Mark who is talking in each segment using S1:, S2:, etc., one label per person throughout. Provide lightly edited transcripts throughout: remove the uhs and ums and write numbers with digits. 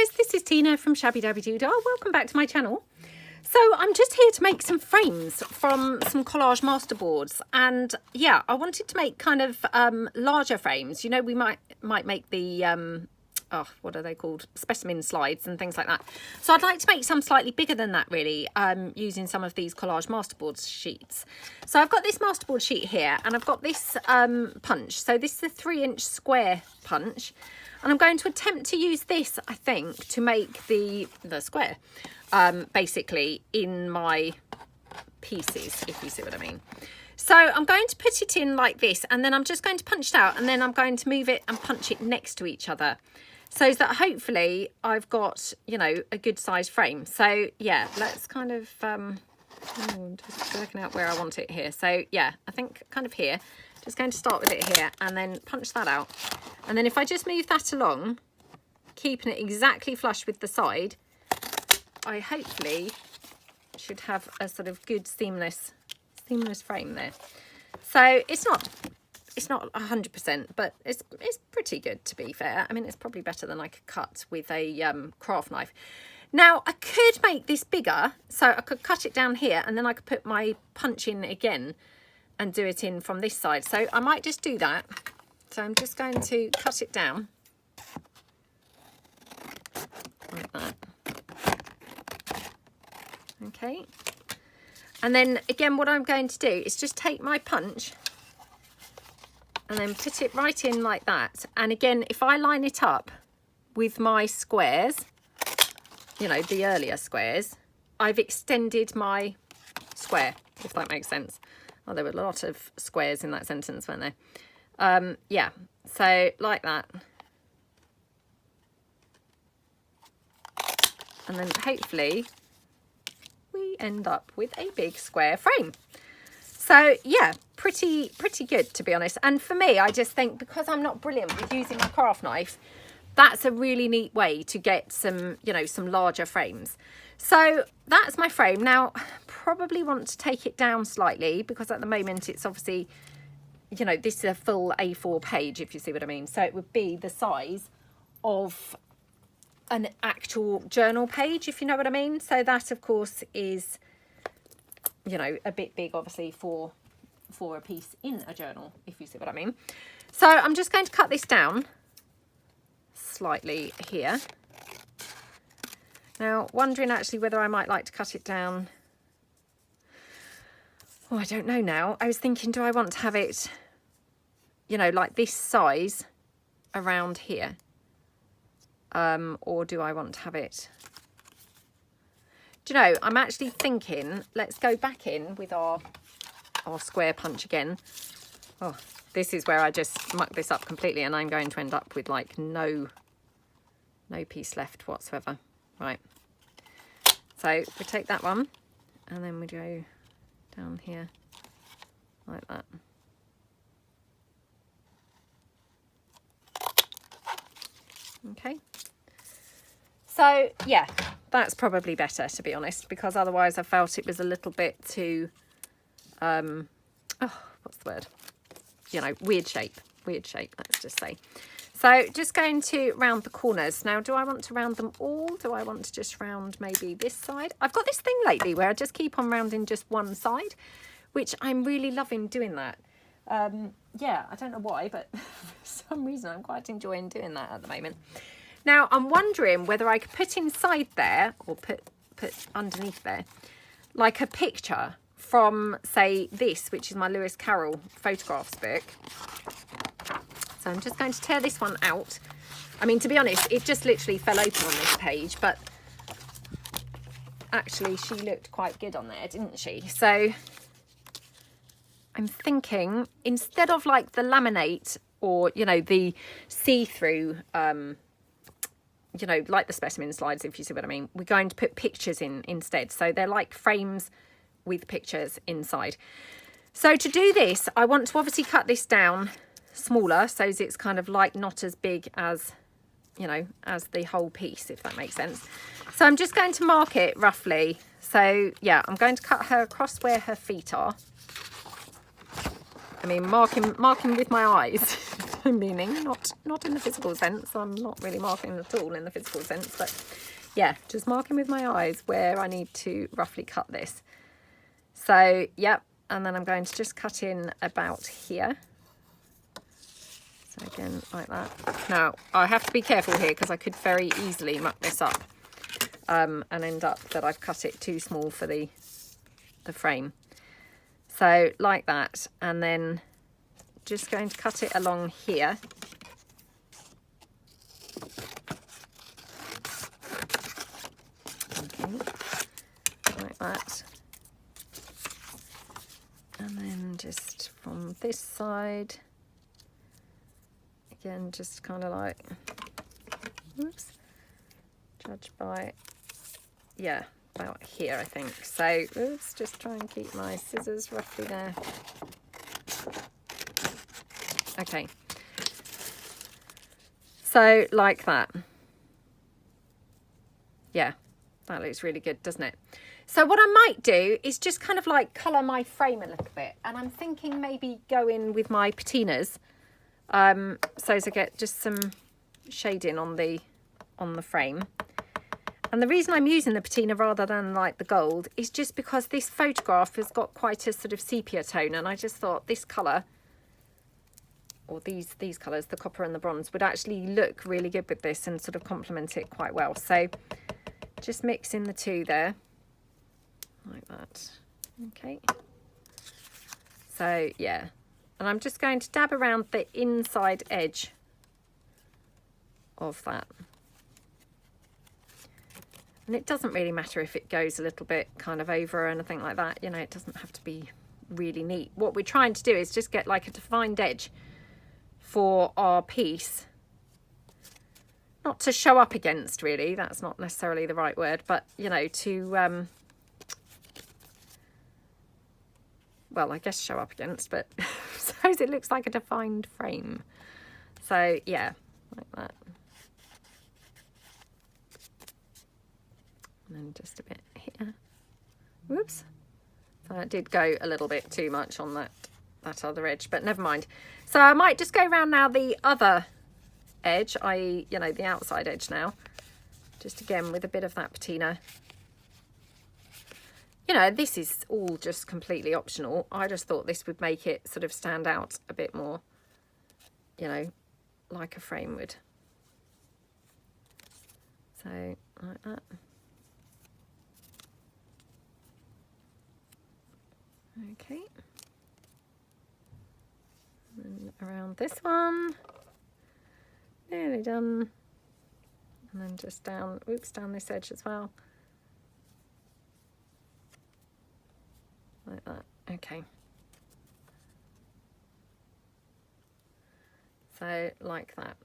S1: guys, this is Tina from Shabbydabbydoodah. Welcome back to my channel. So I'm just here to make some frames from some collage masterboards, and yeah, I wanted to make kind of larger frames. You know, we might make the oh, what are they called, specimen slides and things like that. So I'd like to make some slightly bigger than that, really, using some of these collage masterboard sheets. So I've got this masterboard sheet here, and I've got this punch. So this is a 3-inch square punch, and I'm going to attempt to use this, I think, to make the square, basically, in my pieces, if you see what I mean. So I'm going to put it in like this, and then I'm just going to punch it out, and then I'm going to move it and punch it next to each other, so that hopefully I've got, you know, a good size frame. So yeah, let's kind of just working out where I want it here. So yeah, I think kind of here. Just going to start with it here and then punch that out. And then if I just move that along, keeping it exactly flush with the side, I hopefully should have a sort of good seamless frame there. So it's not 100%, but it's pretty good, to be fair. I mean, it's probably better than I could cut with a craft knife. Now I could make this bigger, so I could cut it down here, and then I could put my punch in again and do it in from this side. So I might just do that. So I'm just going to cut it down like that. Okay. And then again, what I'm going to do is just take my punch and then put it right in like that. And again, if I line it up with my squares, you know, the earlier squares, I've extended my square, if that makes sense. Oh, there were a lot of squares in that sentence, weren't there? Yeah, so like that. And then hopefully we end up with a big square frame. So yeah, pretty good, to be honest. And for me, I just think, because I'm not brilliant with using my craft knife, that's a really neat way to get some, you know, some larger frames. So that's my frame. Now, probably want to take it down slightly, because at the moment it's obviously, you know, this is a full A4 page, if you see what I mean. So it would be the size of an actual journal page, if you know what I mean. So that, of course, is, you know, a bit big, obviously, for a piece in a journal, if you see what I mean. So I'm just going to cut this down slightly here. Now, wondering actually whether I might like to cut it down. Oh, I don't know now. I was thinking, do I want to have it, you know, like this size around here? Or do I want to have it... Do you know, I'm actually thinking, let's go back in with our square punch again. Oh, this is where I just muck this up completely, and I'm going to end up with like no piece left whatsoever. Right. So we take that one, and then we go down here like that. Okay. So yeah, that's probably better, to be honest, because otherwise I felt it was a little bit too, oh, what's the word? You know, weird shape, let's just say. So just going to round the corners. Now, do I want to round them all? Do I want to just round maybe this side? I've got this thing lately where I just keep on rounding just one side, which I'm really loving doing that. Yeah, I don't know why, but for some reason I'm quite enjoying doing that at the moment. Now, I'm wondering whether I could put inside there, or put underneath there, like a picture from, say, this, which is my Lewis Carroll photographs book. So I'm just going to tear this one out. I mean, to be honest, it just literally fell open on this page, but actually she looked quite good on there, didn't she? So I'm thinking, instead of like the laminate, or, you know, the see-through, you know, like the specimen slides, if you see what I mean, we're going to put pictures in instead. So they're like frames with pictures inside. So to do this, I want to obviously cut this down smaller, so it's kind of like not as big as, you know, as the whole piece, if that makes sense. So I'm just going to mark it roughly. So yeah, I'm going to cut her across where her feet are. I mean, marking with my eyes. I'm meaning, not in the physical sense. I'm not really marking at all in the physical sense, but yeah, just marking with my eyes where I need to roughly cut this. So, yep, and then I'm going to just cut in about here. So again, like that. Now, I have to be careful here because I could very easily muck this up and end up that I've cut it too small for the frame. So, like that, and then just going to cut it along here. Okay, like that. And then just from this side, again, just kind of like, oops, judge by, yeah, about here, I think. So, oops, just try and keep my scissors roughly there. Okay. So, like that. Yeah, that looks really good, doesn't it? So what I might do is just kind of like colour my frame a little bit. And I'm thinking maybe go in with my patinas. So as I get just some shading on the frame. And the reason I'm using the patina rather than like the gold is just because this photograph has got quite a sort of sepia tone, and I just thought this colour, or these colours, the copper and the bronze, would actually look really good with this and sort of complement it quite well. So just mixing the two there, like that. Okay. So yeah. And I'm just going to dab around the inside edge of that. And it doesn't really matter if it goes a little bit kind of over or anything like that. You know, it doesn't have to be really neat. What we're trying to do is just get like a defined edge for our piece. Not to show up against, really. That's not necessarily the right word. But, you know, to... well, I guess show up against, but I suppose it looks like a defined frame. So, yeah, like that. And then just a bit here. Whoops. So I did go a little bit too much on that other edge, but never mind. So I might just go around now the other edge, i.e., you know, the outside edge now. Just again with a bit of that patina. You know, this is all just completely optional. I just thought this would make it sort of stand out a bit more, you know, like a frame would. So, like that. Okay. And then around this one. Nearly done. And then just down, oops, down this edge as well. Like that. Okay. So like that.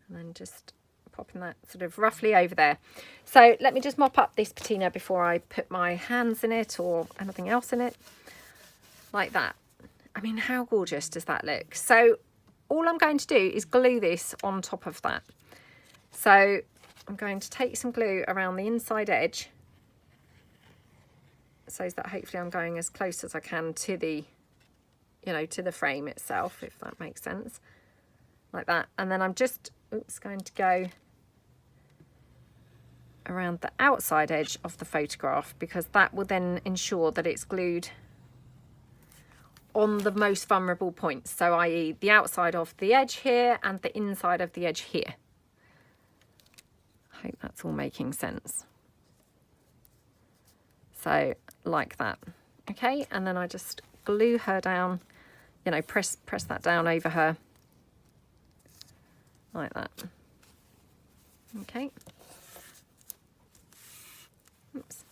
S1: And then just popping that sort of roughly over there. So let me just mop up this patina before I put my hands in it or anything else in it. Like that. I mean, how gorgeous does that look? So all I'm going to do is glue this on top of that. So I'm going to take some glue around the inside edge, so that hopefully I'm going as close as I can to the, you know, to the frame itself, if that makes sense. Like that. And then I'm just, oops, going to go around the outside edge of the photograph, because that will then ensure that it's glued on the most vulnerable points. So i.e. the outside of the edge here and the inside of the edge here. I hope that's all making sense. So like that. Okay, and then I just glue her down, you know, press that down over her like that. Okay. Oops.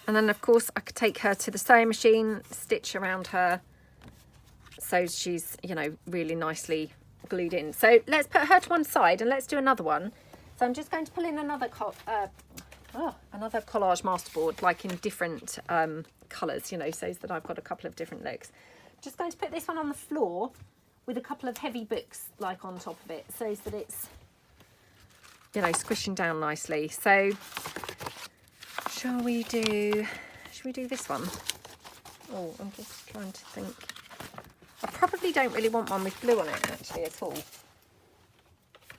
S1: And then of course I could take her to the sewing machine, stitch around her so she's, you know, really nicely glued in. So let's put her to one side and let's do another one. So I'm just going to pull in another another collage masterboard, like in different colours, you know, so that I've got a couple of different looks. Just going to put this one on the floor with a couple of heavy books like on top of it, so that it's, you know, squishing down nicely. So should we do this one? Oh, I'm just trying to think. I probably don't really want one with glue on it actually at all,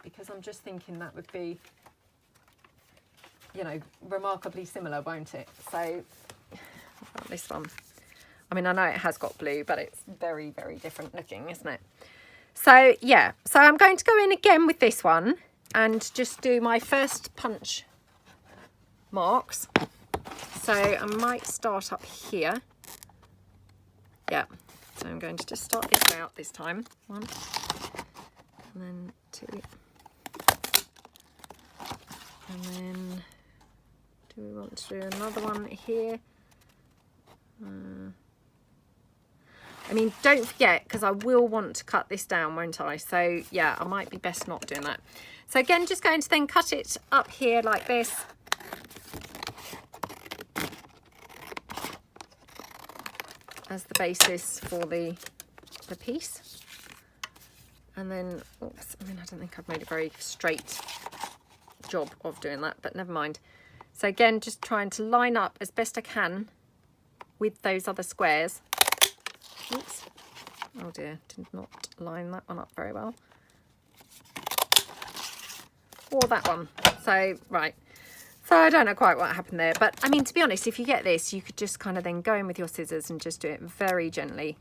S1: because I'm just thinking that would be, you know, remarkably similar, won't it? So what about this one? I mean, I know it has got blue, but it's very, very different looking, isn't it? So yeah, so I'm going to go in again with this one and just do my first punch marks. So I might start up here. Yeah, so I'm going to just start this way out this time. 1, and then 2. And then, do we want to do another one here? I mean, don't forget, because I will want to cut this down, won't I? So yeah, I might be best not doing that. So again, just going to then cut it up here like this. As the basis for the piece. And then, oops, I mean, I don't think I've made a very straight job of doing that, but never mind. So again, just trying to line up as best I can with those other squares. Oops. Oh dear, did not line that one up very well. Or that one. So, right. So I don't know quite what happened there, but I mean, to be honest, if you get this, you could just kind of then go in with your scissors and just do it very gently.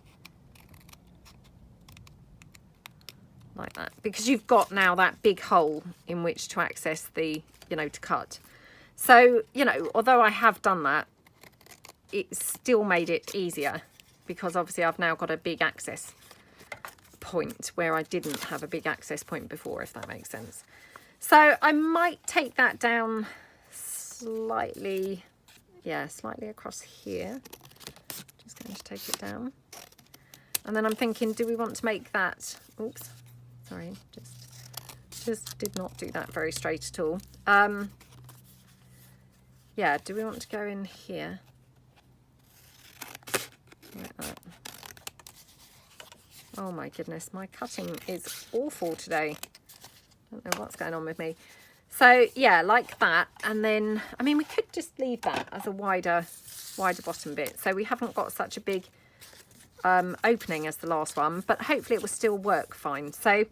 S1: Like that, because you've got now that big hole in which to access the, you know, to cut. So, you know, although I have done that, it's still made it easier, because obviously I've now got a big access point where I didn't have a big access point before, if that makes sense. So I might take that down slightly, yeah, slightly across here. Just going to take it down. And then I'm thinking, do we want to make that, oops, sorry, just did not do that very straight at all. Yeah, do we want to go in here? Like that. Oh my goodness, my cutting is awful today. I don't know what's going on with me. So yeah, like that. And then, I mean, we could just leave that as a wider bottom bit. So we haven't got such a big opening as the last one, but hopefully it will still work fine. So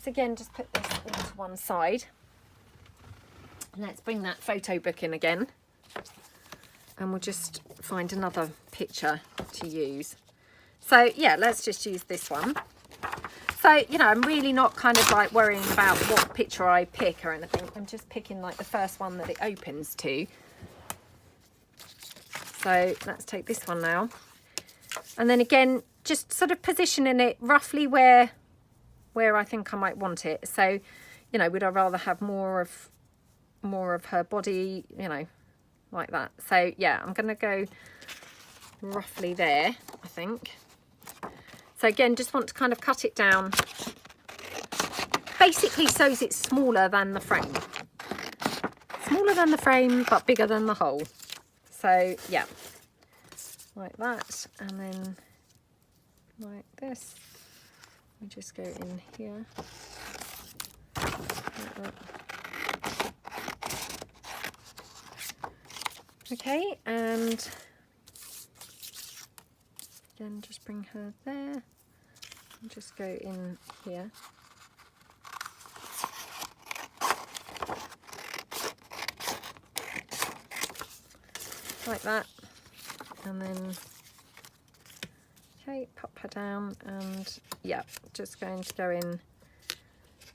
S1: again, just put this all to one side. And let's bring that photo book in again. And we'll just find another picture to use. So yeah, let's just use this one. So, you know, I'm really not kind of like worrying about what picture I pick or anything. I'm just picking like the first one that it opens to. So let's take this one now. And then again, just sort of positioning it roughly where I think I might want it. So, you know, would I rather have more of her body, you know, like that. So yeah, I'm going to go roughly there, I think. So again, just want to kind of cut it down, basically so it's smaller than the frame. Smaller than the frame, but bigger than the hole. So yeah, like that. And then like this. We just go in here. Like that. Okay, and again, just bring her there and just go in here. Like that. And then, okay, pop her down and yeah, just going to go in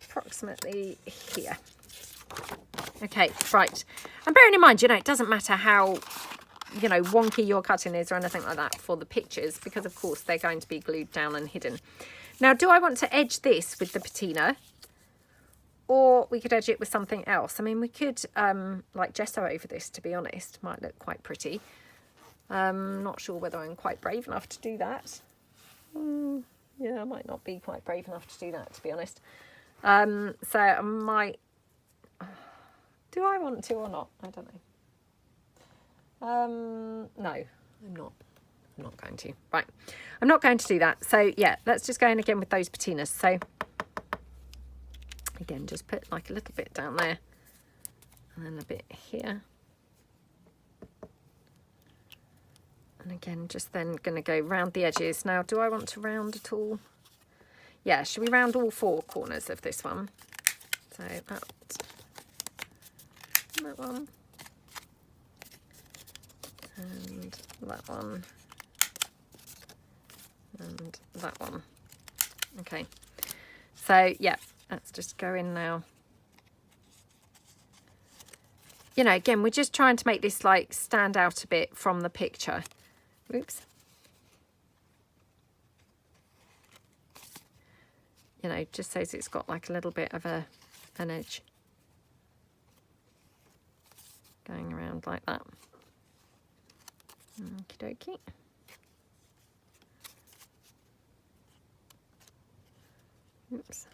S1: approximately here. Okay, right. And bearing in mind, you know, it doesn't matter how, you know, wonky your cutting is or anything like that for the pictures, because of course they're going to be glued down and hidden. Now, do I want to edge this with the patina, or we could edge it with something else? I mean, we could like gesso over this, to be honest. Might look quite pretty. Not sure whether I'm quite brave enough to do that. Yeah, I might not be quite brave enough to do that, to be honest. So I might, do I want to or not? I don't know. No, I'm not. I'm not going to. Right, I'm not going to do that. So yeah, let's just go in again with those patinas. So again, just put like a little bit down there and then a bit here. And again, just then going to go round the edges. Now, do I want to round at all? Yeah, should we round all 4 corners of this one? So that one, and that one, and that one. Okay, so yeah, let's just go in now. You know, again, we're just trying to make this like stand out a bit from the picture. Oops. You know, just so it's got like a little bit of an edge going around like that. Okie dokie. Oops.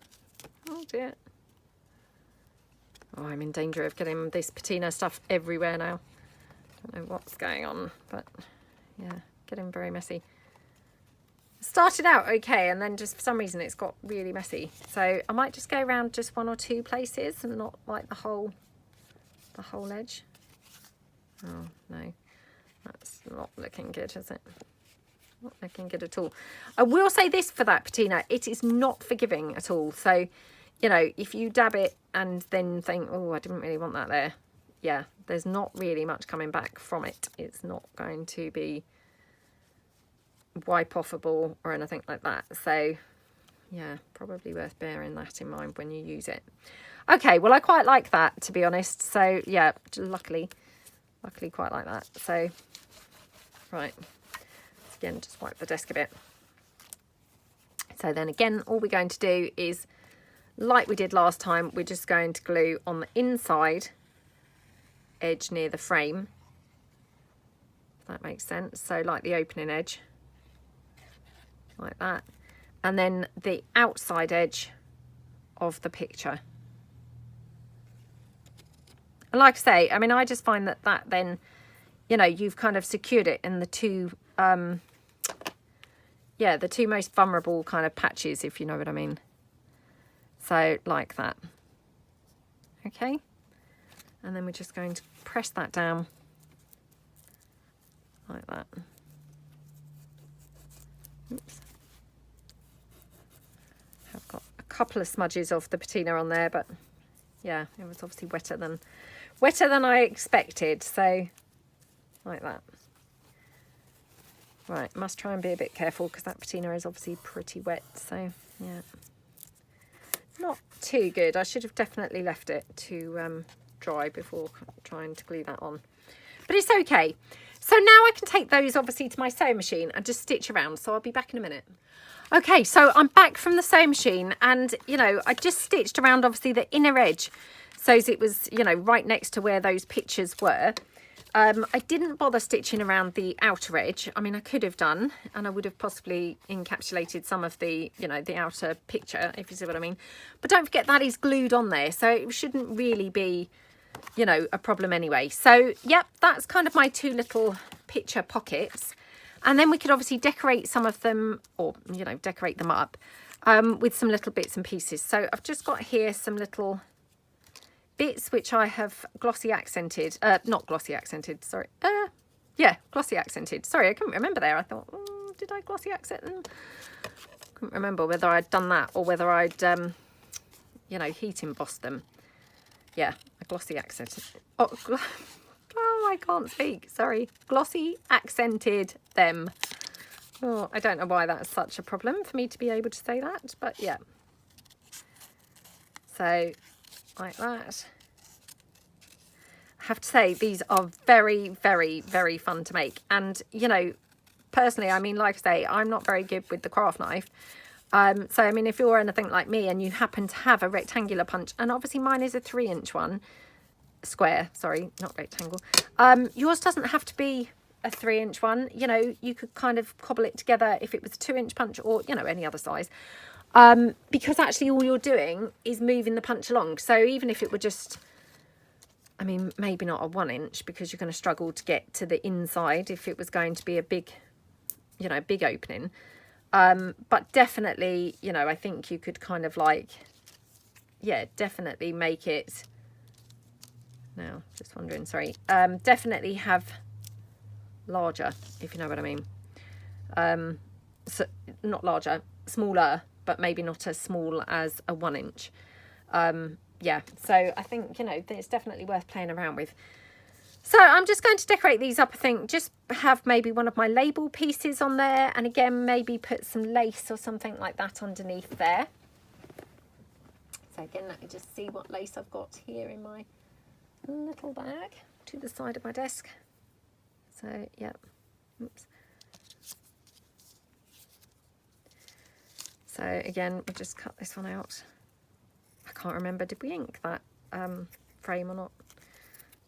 S1: Oh dear. Oh, I'm in danger of getting this patina stuff everywhere now. Don't know what's going on, but yeah, getting very messy. Started out okay, and then just for some reason it's got really messy. So I might just go around just 1 or 2 places and not like the whole edge. Oh no, that's not looking good, is it? Not looking good at all. I will say this for that patina, it is not forgiving at all. So, you know, if you dab it and then think, oh, I didn't really want that there, yeah, there's not really much coming back from it. It's not going to be wipe offable or anything like that. So yeah, probably worth bearing that in mind when you use it. Okay, well, I quite like that, to be honest. So yeah, luckily quite like that. So right, again, just wipe the desk a bit. So then again, all we're going to do is, like we did last time, we're just going to glue on the inside edge near the frame, if that makes sense. So like the opening edge, like that, and then the outside edge of the picture. And like I say, I mean, I just find that then, you know, you've kind of secured it in the two, yeah, the 2 most vulnerable kind of patches, if you know what I mean. So like that. Okay, and then we're just going to press that down like that. Oops. I've got a couple of smudges of the patina on there, but yeah, it was obviously wetter than I expected. So like that. Right, must try and be a bit careful because that patina is obviously pretty wet. So yeah, not too good. I should have definitely left it to dry before trying to glue that on, but it's okay. So now I can take those obviously to my sewing machine and just stitch around. So I'll be back in a minute. Okay, so I'm back from the sewing machine, and you know, I just stitched around obviously the inner edge so as it was, you know, right next to where those pictures were. I didn't bother stitching around the outer edge. I mean, I could have done, and I would have possibly encapsulated some of the, you know, the outer picture, if you see what I mean. But don't forget that is glued on there, so it shouldn't really be, you know, a problem anyway. So yep, that's kind of my 2 little picture pockets. And then we could obviously decorate some of them, or, you know, decorate them up with some little bits and pieces. So I've just got here some little bits which I have glossy accented, not glossy accented, sorry. Yeah, glossy accented. Sorry, I couldn't remember there. I thought, did I glossy accent them? Couldn't remember whether I'd done that or whether I'd, you know, heat embossed them. Yeah, a glossy accented. Oh, I can't speak. Sorry. Glossy accented them. Oh, I don't know why that's such a problem for me to be able to say that, but yeah. So, like that. I have to say, these are very, very, very fun to make. And, you know, personally, I mean, like I say, I'm not very good with the craft knife. So, I mean, if you're anything like me and you happen to have a rectangular punch, and obviously mine is a 3-inch one, square, sorry, not rectangle. Yours doesn't have to be a 3-inch one. You know, you could kind of cobble it together if it was a 2-inch punch, or, you know, any other size. Because actually all you're doing is moving the punch along. So even if it were just, I mean, maybe not a 1-inch, because you're going to struggle to get to the inside if it was going to be a big, you know, big opening. But definitely, you know, I think you could kind of like, yeah, definitely make it, now just wondering, sorry, definitely have larger, if you know what I mean. So not larger, smaller, but maybe not as small as a 1 inch. Yeah, so I think, you know, it's definitely worth playing around with. So I'm just going to decorate these up, I think, just have maybe one of my label pieces on there, and again, maybe put some lace or something like that underneath there. So again, let me just see what lace I've got here in my little bag to the side of my desk. So, yeah, oops. So again, we'll just cut this one out. I can't remember, did we ink that frame or not?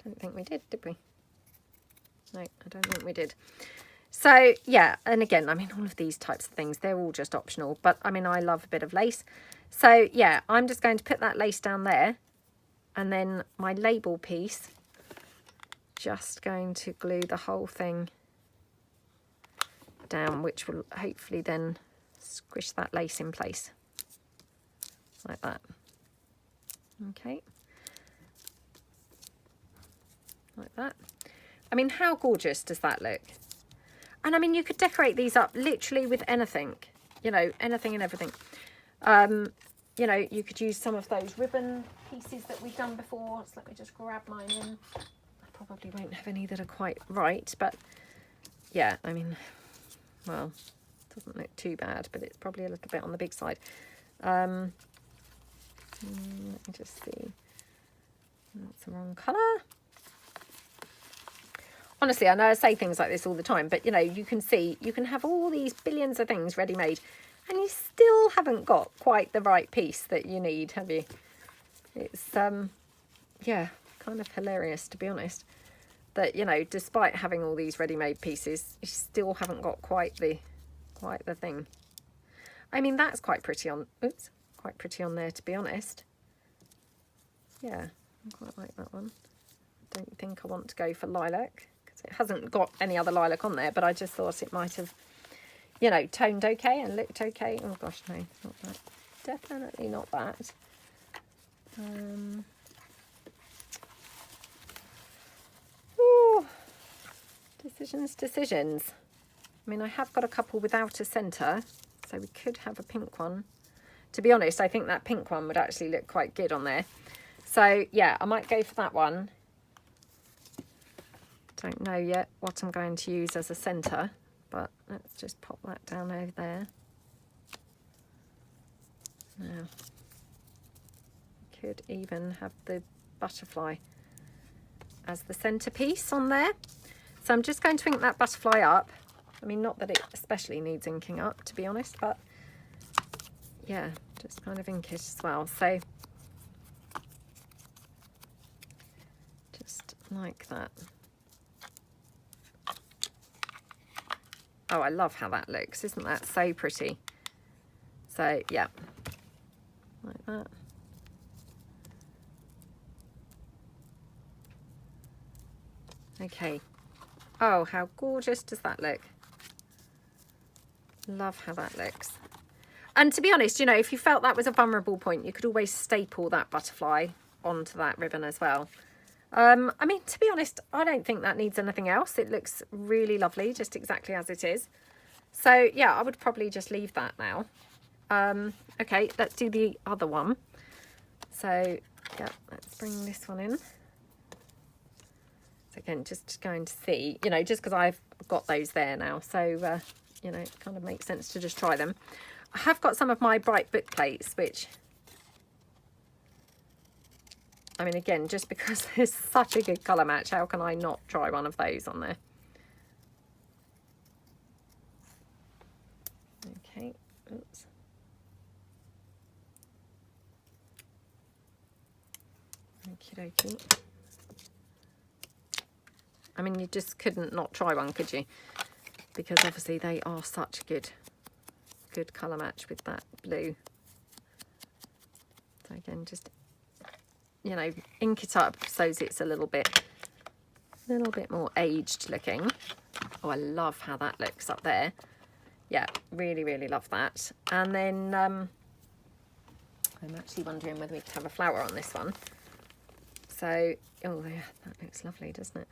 S1: Don't think we did we? No, I don't think we did. So yeah, and again, I mean, all of these types of things, they're all just optional, but I mean, I love a bit of lace. So yeah, I'm just going to put that lace down there, and then my label piece, just going to glue the whole thing down, which will hopefully then squish that lace in place like that. Okay, like that. I mean, how gorgeous does that look? And I mean, you could decorate these up literally with anything, you know, anything and everything. You know, you could use some of those ribbon pieces that we've done before. So let me just grab mine in. I probably won't have any that are quite right, but yeah, I mean, well, it doesn't look too bad, but it's probably a little bit on the big side. Let me just see. That's the wrong colour. Honestly, I know I say things like this all the time, but you know, you can see, you can have all these billions of things ready made and you still haven't got quite the right piece that you need, have you? It's, yeah, kind of hilarious, to be honest, that, you know, despite having all these ready-made pieces, you still haven't got quite the thing. I mean, that's quite pretty on, oops, quite pretty on there, to be honest. Yeah, I quite like that one. Don't think I want to go for lilac, because it hasn't got any other lilac on there, but I just thought it might have, you know, toned okay and looked okay. Oh gosh, no, not that. Definitely not that. Ooh, decisions. I mean, I have got a couple without a centre, so we could have a pink one. To be honest, I think that pink one would actually look quite good on there. So yeah, I might go for that one. Don't know yet what I'm going to use as a centre, but let's just pop that down over there. Now, could even have the butterfly as the centerpiece on there. So I'm just going to ink that butterfly up. I mean, not that it especially needs inking up, to be honest, but yeah, just kind of ink it as well. So just like that. Oh, I love how that looks. Isn't that so pretty? So yeah, like that. Okay. Oh, how gorgeous does that look? Love how that looks. And to be honest, you know, if you felt that was a vulnerable point, you could always staple that butterfly onto that ribbon as well. I mean, to be honest, I don't think that needs anything else. It looks really lovely, just exactly as it is. So yeah, I would probably just leave that now. Okay, let's do the other one. So yeah, let's bring this one in. So again, just going to see, you know, just because I've got those there now. So, you know, it kind of makes sense to just try them. I have got some of my bright book plates, which, I mean, again, just because there's such a good colour match, how can I not try one of those on there? Okay, oops. Okie dokie. I mean, you just couldn't not try one, could you? Because obviously they are such a good colour match with that blue. So again, just, you know, ink it up so it's a little bit more aged looking. Oh, I love how that looks up there. Yeah, really, really love that. And then I'm actually wondering whether we could have a flower on this one. So, oh yeah, that looks lovely, doesn't it?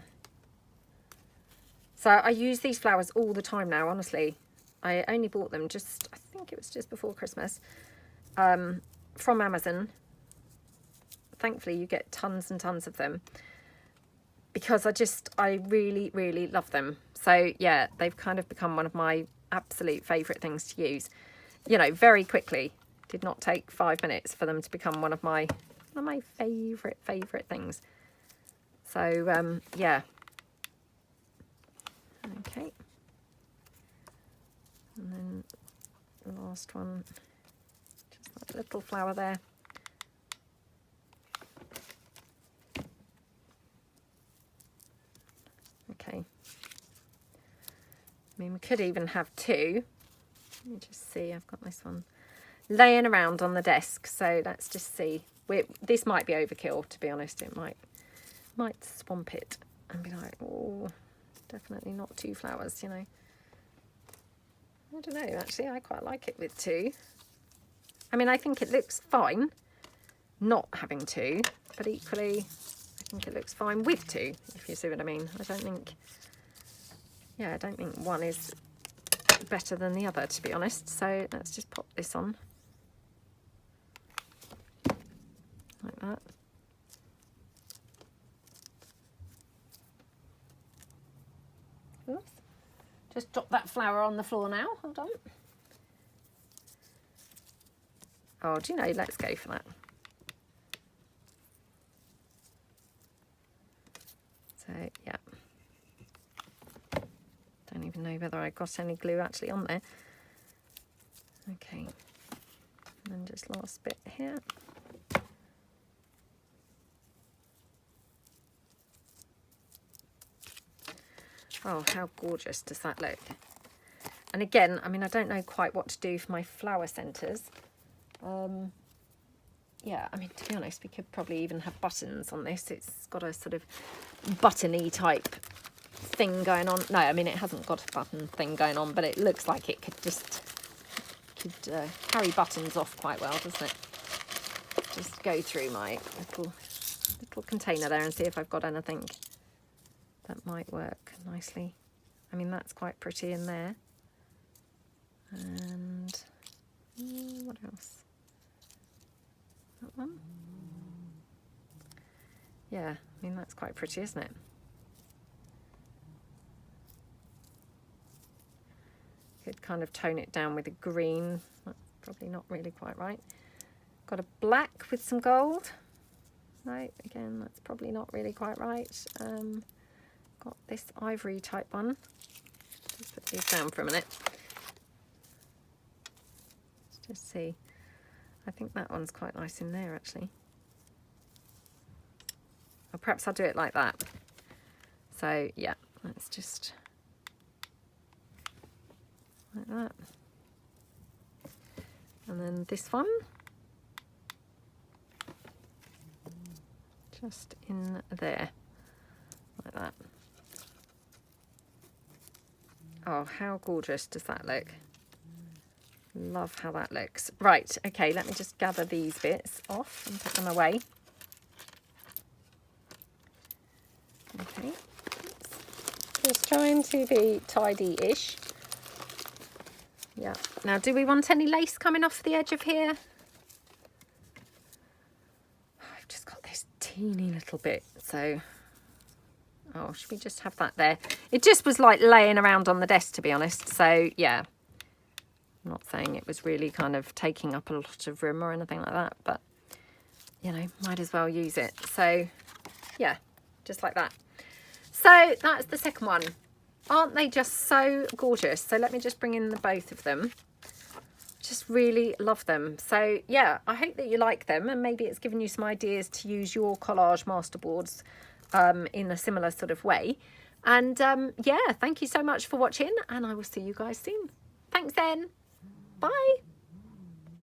S1: So I use these flowers all the time now, honestly. I only bought them I think it was just before Christmas, from Amazon. Thankfully, you get tons and tons of them because I really, really love them. So yeah, they've kind of become one of my absolute favourite things to use. You know, very quickly. Did not take 5 minutes for them to become one of my favourite things. So yeah. Okay. And then the last one, just that little flower there. Okay. I mean, we could even have two. Let me just see, I've got this one laying around on the desk, so let's just see. This might be overkill, to be honest. It might swamp it and be like, oh, definitely not 2 flowers, you know. I don't know, actually, I quite like it with 2. I mean, I think it looks fine not having 2, but equally, I think it looks fine with 2, if you see what I mean. I don't think one is better than the other, to be honest. So let's just pop this on like that. Oops. Just drop that flower on the floor now. Hold on. Oh, do you know, let's go for that. So, yeah. Don't even know whether I got any glue actually on there. Okay. And then just last bit here. Oh, how gorgeous does that look? And again, I mean, I don't know quite what to do for my flower centres. Yeah, I mean, to be honest, we could probably even have buttons on this. It's got a sort of buttony type thing going on. No, I mean, it hasn't got a button thing going on, but it looks like it could just carry buttons off quite well, doesn't it? Just go through my little container there and see if I've got anything that might work nicely. I mean, that's quite pretty in there. And what else? That one? Yeah, I mean, that's quite pretty, isn't it? Could kind of tone it down with a green. That's probably not really quite right. Got a black with some gold. No, again, that's probably not really quite right. Got this ivory type one. Let's put these down for a minute. Let's just see. I think that one's quite nice in there, actually. Or perhaps I'll do it like that. So, yeah, let's just like that. And then this one. Just in there, like that. Oh, how gorgeous does that look? Love how that looks. Right, okay, let me just gather these bits off and put them away. Okay, just trying to be tidy-ish. Yeah, now do we want any lace coming off the edge of here? I've just got this teeny little bit, so... Oh, should we just have that there? It just was like laying around on the desk, to be honest, so yeah. I'm not saying it was really kind of taking up a lot of room or anything like that, but, you know, might as well use it. So, yeah, just like that. So, that's the second one. Aren't they just so gorgeous? So, let me just bring in the both of them. Just really love them. So, yeah, I hope that you like them, and maybe it's given you some ideas to use your collage masterboards in a similar sort of way. And, yeah, thank you so much for watching, and I will see you guys soon. Thanks then. Bye.